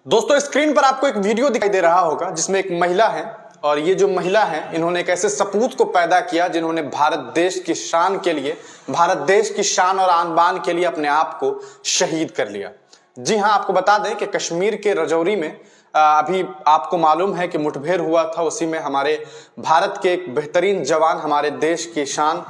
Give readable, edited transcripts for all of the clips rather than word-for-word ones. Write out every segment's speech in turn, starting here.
दोस्तों स्क्रीन पर आपको एक वीडियो दिखाई दे रहा होगा जिसमें एक महिला है और ये जो महिला है इन्होंने एक ऐसे सपूत को पैदा किया जिन्होंने भारत देश की शान के लिए, भारत देश की शान और आन बान के लिए अपने आप को शहीद कर लिया। जी हां, आपको बता दें कि कश्मीर के राजौरी में अभी आपको मालूम है कि मुठभेड़ हुआ था। उसी में हमारे भारत के एक बेहतरीन जवान, हमारे देश की शान,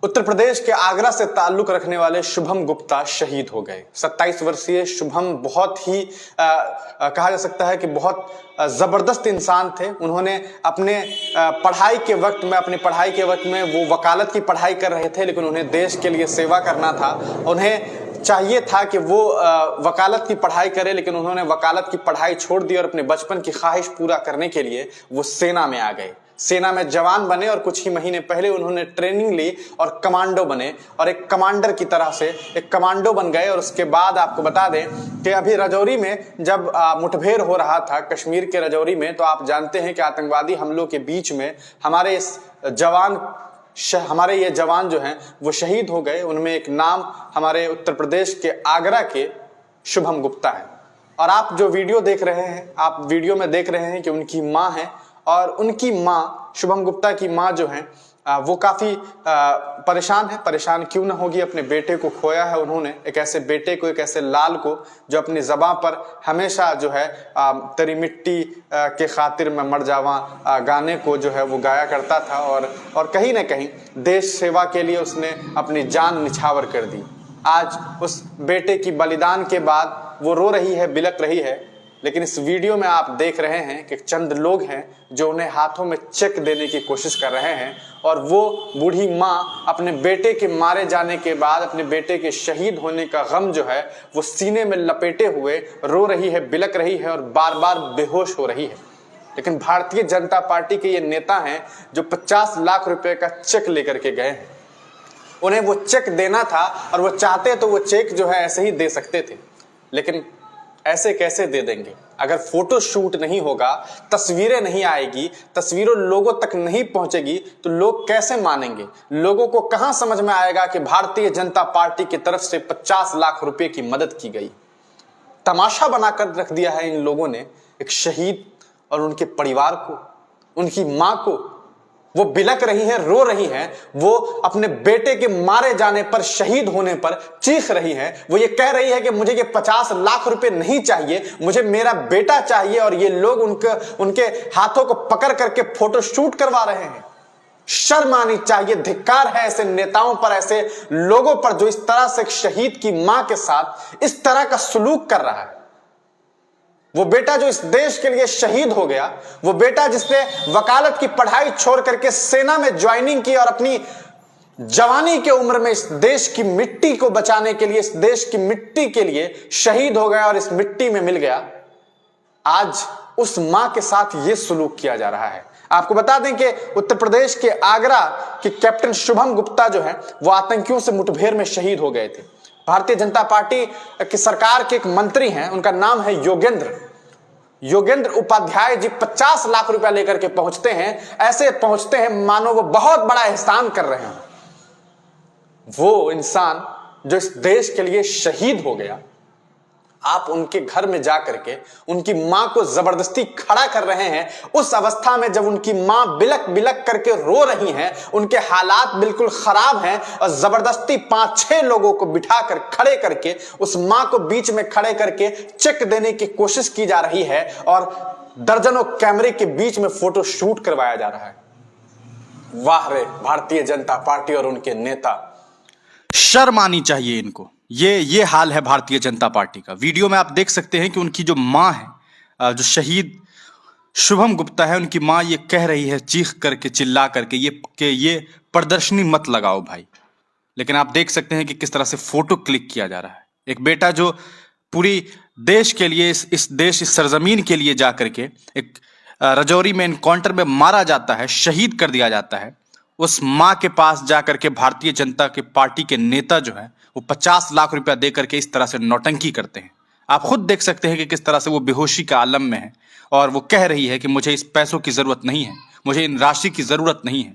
उत्तर प्रदेश के आगरा से ताल्लुक रखने वाले शुभम गुप्ता शहीद हो गए। 27 वर्षीय शुभम बहुत ही कहा जा सकता है कि बहुत जबरदस्त इंसान थे। उन्होंने अपने पढ़ाई के वक्त में वो वकालत की पढ़ाई कर रहे थे, लेकिन उन्हें देश के लिए सेवा करना था। उन्हें चाहिए था कि वो वकालत की पढ़ाई करे, लेकिन उन्होंने वकालत की पढ़ाई छोड़ दी और अपने बचपन की ख्वाहिश पूरा करने के लिए वो सेना में आ गए। सेना में जवान बने और कुछ ही महीने पहले उन्होंने ट्रेनिंग ली और कमांडो बने और एक कमांडर की तरह से एक कमांडो बन गए। और उसके बाद आपको बता दें कि अभी राजौरी में जब मुठभेड़ हो रहा था कश्मीर के राजौरी में, तो आप जानते हैं कि आतंकवादी हमलों के बीच में हमारे ये जवान जो हैं वो शहीद हो गए। उनमें एक नाम हमारे उत्तर प्रदेश के आगरा के शुभम गुप्ता है। और आप जो वीडियो देख रहे हैं, आप वीडियो में देख रहे हैं कि उनकी माँ है और उनकी माँ, शुभम गुप्ता की माँ जो है वो काफी परेशान है। परेशान क्यों ना होगी, अपने बेटे को खोया है उन्होंने, एक ऐसे बेटे को, एक ऐसे लाल को जो अपनी ज़बां पर हमेशा जो है तेरी मिट्टी के खातिर मैं मर जावा गाने को जो है वो गाया करता था। और कहीं ना कहीं देश सेवा के लिए उसने अपनी जान निछावर कर दी। आज उस बेटे की बलिदान के बाद वो रो रही है, बिलक रही है। लेकिन इस वीडियो में आप देख रहे हैं कि चंद लोग हैं जो उन्हें हाथों में चेक देने की कोशिश कर रहे हैं और वो बूढ़ी माँ अपने बेटे के मारे जाने के बाद, अपने बेटे के शहीद होने का गम जो है वो सीने में लपेटे हुए रो रही है, बिलक रही है और बार बार बेहोश हो रही है। लेकिन भारतीय जनता पार्टी के ये नेता हैं जो 50 लाख रुपए का चेक लेकर के गए हैं। उन्हें वो चेक देना था और वो चाहते तो वो चेक जो है ऐसे ही दे सकते थे, लेकिन ऐसे कैसे दे देंगे? अगर फोटो शूट नहीं होगा, तस्वीरें नहीं आएगी, तस्वीरों लोगों तक नहीं पहुंचेगी तो लोग कैसे मानेंगे? लोगों को कहां समझ में आएगा कि भारतीय जनता पार्टी की तरफ से 50 लाख रुपए की मदद की गई? तमाशा बनाकर रख दिया है इन लोगों ने एक शहीद और उनके परिवार को, उनकी मां को। वो बिलक रही है, रो रही है, वो अपने बेटे के मारे जाने पर, शहीद होने पर चीख रही है। वो ये कह रही है कि मुझे ये 50 लाख रुपए नहीं चाहिए, मुझे मेरा बेटा चाहिए। और ये लोग उनके हाथों को पकड़ करके फोटो शूट करवा रहे हैं। शर्म आनी चाहिए। धिक्कार है ऐसे नेताओं पर, ऐसे लोगों पर जो इस तरह से एक शहीद की मां के साथ इस तरह का सलूक कर रहा है। वो बेटा जो इस देश के लिए शहीद हो गया, वो बेटा जिसने वकालत की पढ़ाई छोड़ करके सेना में ज्वाइनिंग की और अपनी जवानी के उम्र में इस देश की मिट्टी को बचाने के लिए, इस देश की मिट्टी के लिए शहीद हो गया और इस मिट्टी में मिल गया, आज उस मां के साथ ये सलूक किया जा रहा है। आपको बता दें कि उत्तर प्रदेश के आगरा के कैप्टन शुभम गुप्ता जो है वो आतंकियों से मुठभेड़ में शहीद हो गए थे। भारतीय जनता पार्टी की सरकार के एक मंत्री हैं, उनका नाम है योगेंद्र उपाध्याय जी। 50 लाख रुपया लेकर के पहुंचते हैं, ऐसे पहुंचते हैं मानो वो बहुत बड़ा एहसान कर रहे हैं। वो इंसान जो इस देश के लिए शहीद हो गया, आप उनके घर में जाकर के उनकी मां को जबरदस्ती खड़ा कर रहे हैं। उस अवस्था में जब उनकी मां बिलक बिलक करके रो रही हैं, उनके हालात बिल्कुल खराब हैं और जबरदस्ती 5-6 लोगों को बिठाकर खड़े करके उस मां को बीच में खड़े करके चेक देने की कोशिश की जा रही है और दर्जनों कैमरे के बीच में फोटो शूट करवाया जा रहा है। वाह रे भारतीय जनता पार्टी और उनके नेता, शर्म आनी चाहिए इनको। ये हाल है भारतीय जनता पार्टी का। वीडियो में आप देख सकते हैं कि उनकी जो मां है, जो शहीद शुभम गुप्ता है, उनकी मां ये कह रही है चीख करके, चिल्ला करके ये प्रदर्शनी मत लगाओ भाई। लेकिन आप देख सकते हैं कि किस तरह से फोटो क्लिक किया जा रहा है। एक बेटा जो पूरी देश के लिए, इस सरजमीन के लिए जा करके एक राजौरी में एनकाउंटर में मारा जाता है, शहीद कर दिया जाता है। उस मां के पास जाकर के भारतीय जनता के पार्टी के नेता जो है वो 50 लाख रुपया दे करके इस तरह से नौटंकी करते हैं। आप खुद देख सकते हैं कि किस तरह से वो बेहोशी का आलम में है और वो कह रही है कि मुझे इस पैसों की जरूरत नहीं है, मुझे इन राशि की जरूरत नहीं है।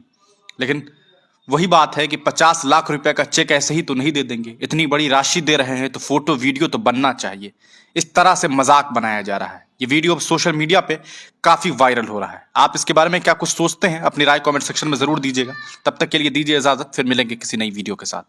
लेकिन वही बात है कि 50 लाख रुपए का चेक ऐसे ही तो नहीं दे देंगे, इतनी बड़ी राशि दे रहे हैं तो फोटो वीडियो तो बनना चाहिए। इस तरह से मजाक बनाया जा रहा है। ये वीडियो अब सोशल मीडिया पे काफी वायरल हो रहा है। आप इसके बारे में क्या कुछ सोचते हैं? अपनी राय कमेंट सेक्शन में जरूर दीजिएगा। तब तक के लिए दीजिए इजाजत, फिर मिलेंगे किसी नई वीडियो के साथ।